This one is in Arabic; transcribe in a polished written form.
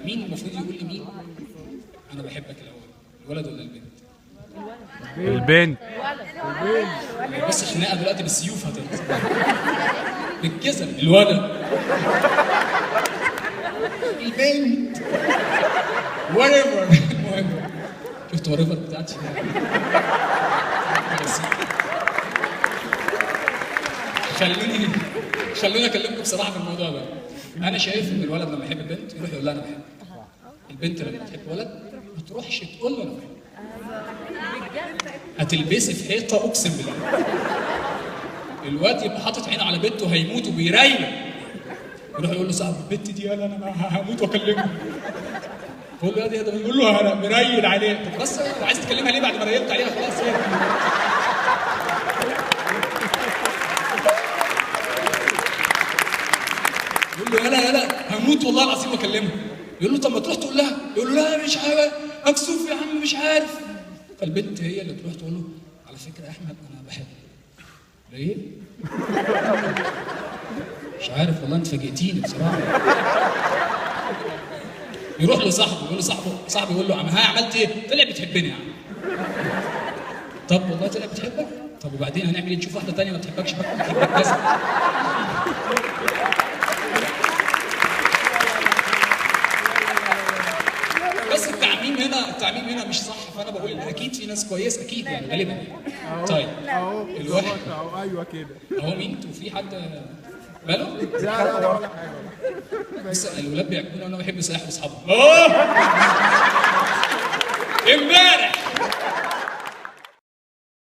مين المفروض يقول لي مين انا بحبك الاول، الولد ولا البنت؟ البنت. بس خناقه دلوقتي بالسيوف هتنزل بالجزم. الولد. البنت. whatever. المهم شفت whatever بتاعتي بس خلوني اكلمكم بصراحه في الموضوع ده. انا شايف ان الولد لما يحب البنت يروح يقول لها انا بحبك. البنت لما تحب ولد ما تروحش تقول له انا بحبك. هتلبسي في حيطه اقسم بالله. الواد يبقى حاطط عينه على بنته هيموت وبيريل، يروح يقول له صاحب البنت دي يلا انا هموت واكلمها. يقول له يا دي يقول له انا مريل عليه. طب بس عايز تكلمها ليه بعد ما ريلت عليها خلاص يعني. يقول له يلا هموت والله العظيم واكلمها. يقول له طب ما تروح تقول لها. يقول له لا مش عارف مكسوف يا عم مش عارف. فالبنت هي اللي تروح تقول له على فكره يا احمد انا بحبك. ليه؟ مش عارف والله انت فاجئتيني بصراحه. يروح لصاحبه يقول له صاحبه يقول له ها عملت ايه؟ طلع بتحبني يا عم. طب والله طلع بتحبك؟ طب وبعدين هنعمل ايه؟ نشوف واحده ثانيه ما بتحبكش بقى بتحبك بس. بس التعميم هنا مش صح. فانا بقول ان اكيد في ناس كويس اكيد يعني غالبا يعني. طيب الواحد ايوه كده اهو مين انتوا في حد ماله؟ لا ولا حاجه. بس الولاد بيعجبوني وانا بحب اسيح اصحابهم. امبارح